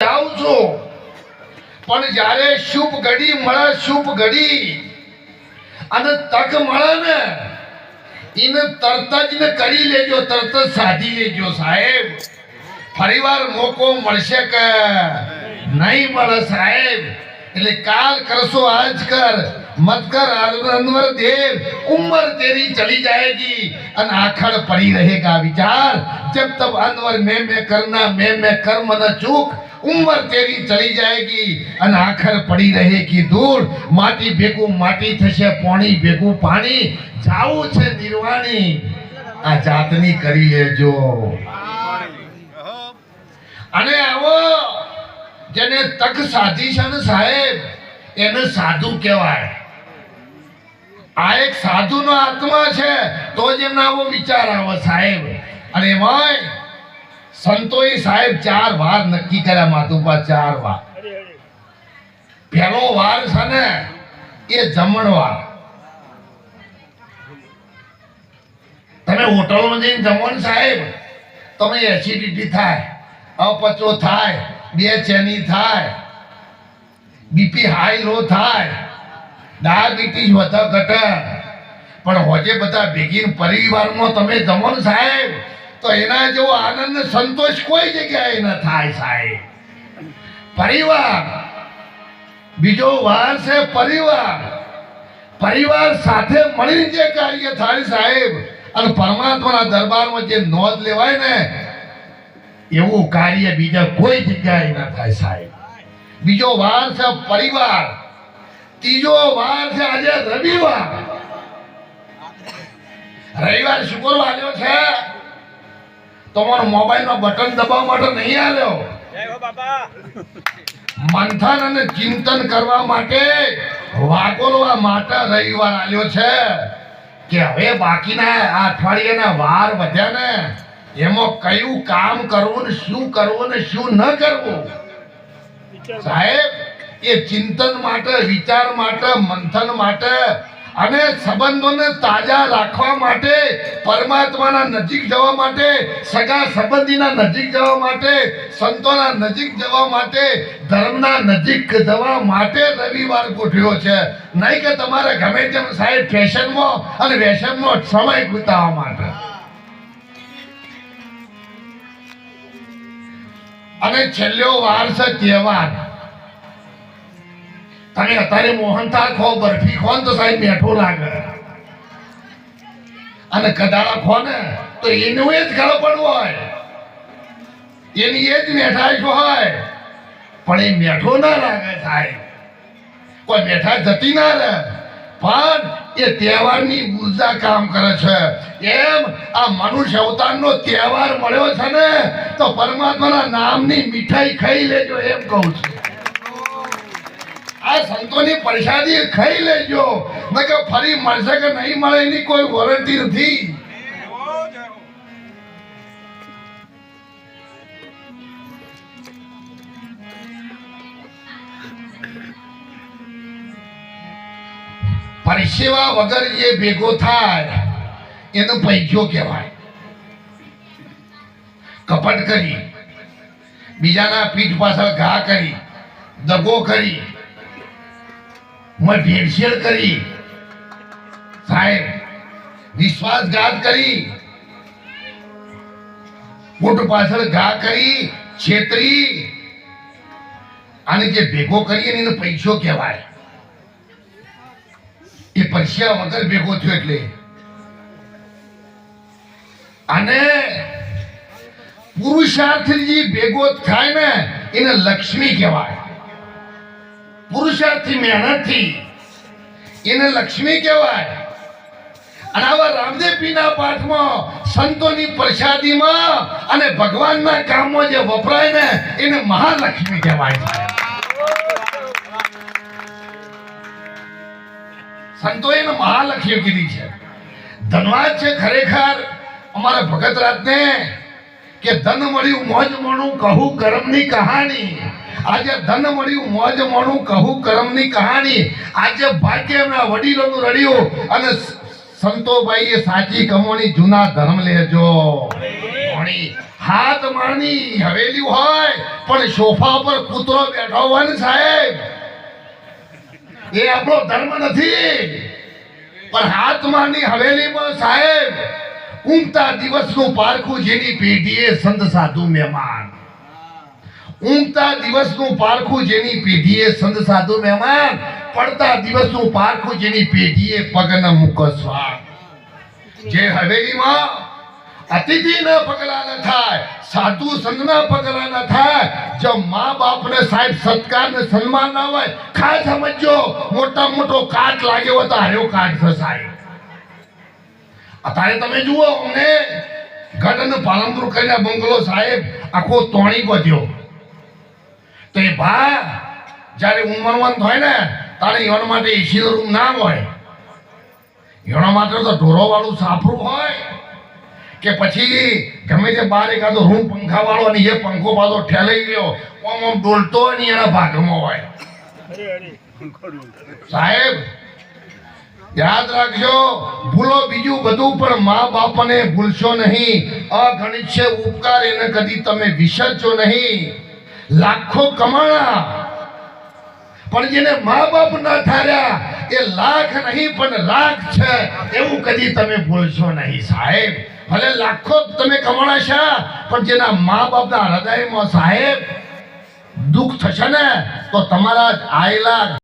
જાઉં છું પણ જ્યારે શુભ ઘડી મળે, શુભ ઘડી અને તક મળે ને એને તરત જ ને કરી લેજો, તરત જ સાધી લેજો સાહેબ. ફરીવાર મોકો મળશે કે નહીં મળે સાહેબ. એટલે કાલ કરશો આજ કર, મત કર અનवर देव, उम्र तेरी चली जाएगी और आखड़ पड़ी रहेगा विचार. जब तब अनवर मैं करना, मैं कर्म न चूक. उम्र तेरी चली जाएगी और आखड़ पड़ी रहेगी दूर. माटी भेगू माटी थशे, पाणी भेगू पाणी. जाવું છે નિર્વાણી, આ જાતની કરી લેજો. અને આવો જેને તક સાધી છે ને સાહેબ, એને સાધુ કહેવાય. આ એક સાધુનો આત્મા છે તો જ એમના આવો વિચાર આવે સાહેબ. અને એમાંય સંતોએ સાહેબ 4 વાર નક્કી કર્યા માતુપા, 4 વાર. પહેલો વાર છે ને એ જમણવાર. તમે હોટલમાં જઈને જમો ને સાહેબ, તમે એસિડિટી થાય, અપચો થાય, બેચેની થાય, બીપી હાઈ લો થાય, ડાયાબિટીસ વધે ઘટે. પણ હોજે બધા ભેગી પરિવારમાં તમે જમો ને સાહેબ, તો એના જેવો આનંદ સંતોષ કોઈ જગ્યાએ ન થાય સાહેબ. પરિવાર બીજો વાર છે પરિવાર. પરિવાર સાથે મળીને જે કાર્ય થાય સાહેબ, અને પરમાત્માના દરબારમાં જે નોંધ લેવાય ને એવું કાર્ય બીજા કોઈ જગ્યાએ ન થાય સાહેબ. બીજો વાર છે પરિવાર. ત્રીજો વાર છે આજે રવિવાર. રવિવાર શુક્રવાર આવ્યો છે, તમારો મોબાઈલનો બટન દબાવવા માટે નહીં આવ્યો. મંથન અને ચિંતન કરવા માટે, વાગોલવા માટે રવિવાર આવ્યો છે. કે હવે બાકીના આ અઠવાડિયાના વાર વધ્યા ને એમાં કયું કામ કરવું ને શું કરવું ને શું ન કરવું સાહેબ, એ ચિંતન માટે, વિચાર માટે, મંથન માટે અને સંબંધોને તાજા રાખવા માટે, પરમાત્માના નજીક જવા માટે, સગા સંબંધીના નજીક જવા માટે, સંતોના નજીક જવા માટે, ધર્મના નજીક જવા માટે રવિવાર ગોઠવ્યો છે. નહીં કે તમારે ગમે તેમ સાહેબ ફેશનમાં અને વેશનમાં સમય વિતાવવા માટે. અને છેલ્લો વાર છે તહેવાર. તમે અત્યારે મોહનથાળ ખો, બરફી ખો તો સાહેબ મીઠું લાગે, અને કદાળા ખો ને તો એનું એ જ ગળપણ હોય, એની એ જ મેઠાઈ હોય. પણ એ મેઠું ના લાગે સાહેબ, કોઈ મેઠાઈ જતી ના રહે, પણ એ તહેવારની ઉર્જા કામ કરે છે. એમ આ મનુષ્ય અવતારનો તહેવાર મળ્યો છે ને, તો પરમાત્માના નામની મીઠાઈ ખાઈ લેજો એમ કહું છું. આ સંતોની પ્રસાદી ખાઈ લેજો, નકર ફરી મળશે કે નહીં મળે એની કોઈ વોરંટી નથી. પરસેવા વગર જે ભેગો થાય એનો પૈસો કહેવાય. કપટ કરી, બીજાના પીઠ પાછળ ઘા કરી, દગો કરી, ભેળસેળ કરી સાહેબ, વિશ્વાસઘાત કરી, પોટ પાછળ ઘા કરી, છેતરી અને જે ભેગો કરીએ ને એનો પૈસો કહેવાય. એ પૈસા વગર ભેગો થયો એટલે. અને પુરુષાર્થથી ભેગો થાય ને એને લક્ષ્મી કહેવાય. પુરુષાર્થથી, મહેનતથી એને લક્ષ્મી કહેવાય. અને આવા રામદેવ પીરના પાઠમાં, સંતોની પ્રસાદીમાં અને ભગવાનના કામમાં જે વપરાય ને એને મહાલક્ષ્મી કહેવાય. સંતોએ એને મહાલક્ષ્મી કીધી છે. ધનવાદ છે ખરેખર અમારા ભગત રાજને કે ધન મળ્યું મોજ મોણું, કહું કરમની કહાની. આજે ધન મળ્યું, મોજ મોણું, કહું કરમની કહાની. આજે ભાગ્ય એમના વડીલોનું રડ્યું અને સંતોભાઈએ સાચી કમોણી, જૂના ધર્મ લેજો. હાથ માળની હવેલી હોય પણ સોફા પર કૂતરો બેઠો હોય ને સાહેબ, એ આપણો ધર્મ નથી. પણ હાથ માળની હવેલીમાં સાહેબ ઊંઘતા દિવસનું પારખું જેની પેઢીએ સંત સાધુ મહેમાન, ઊંઘતા દિવસનું પારખું જેની પેઢીએ સંત સાધુ મહેમાન, પડતા દિવસનું પારખું જેની પેઢીએ પગન મુકસ્વા. જે હવેલીમાં અતિથિ ન પગલા ન થાય, સાધુ સંતના પગલા ન થાય, જો મા બાપને સાહેબ સત્કાર ને સન્માન ના હોય, ખાસ સમજો મોટા મોટો કાટ લાગ્યો હોય તો હાર્યો કાટ છે સાહેબ. અત્યારે તમે જુઓ અમને ગઢ અને પાલનપુર કરીને બંગલો સાહેબ આખો તોણી બધ્યો. તો એ ભા જ્યારે ઉંમરવંત હોય ને તારે એના માટે એસી રૂમ ના હોય, એના માટે તો ઢોરો વાળું સાપરું હોય કે પછી ગમે તે બાર એકાદો રૂમ પંખા વાળો અને એ પંખો પાછો ઠેલાઈ ગયો આમ આમ ડોલતો નહીં એના ભાગમાં હોય. સાહેબ યાદ રાખજો, ભૂલો બીજું બધું પણ મા બાપને ભૂલશો નહીં. અગણિત છે ઉપકાર એને કદી તમે વિસરજો નહીં. લાખો કમાણા પણ જેને મા બાપ ના ઠાર્યા એ લાખ નહીં પણ લાખ છે એવું કદી તમે ભૂલશો નહીં સાહેબ. ભલે લાખો તમે કમાણા છે પણ જેના મા બાપના હૃદયમાં સાહેબ દુઃખ થશે ને તો તમારા આયેલા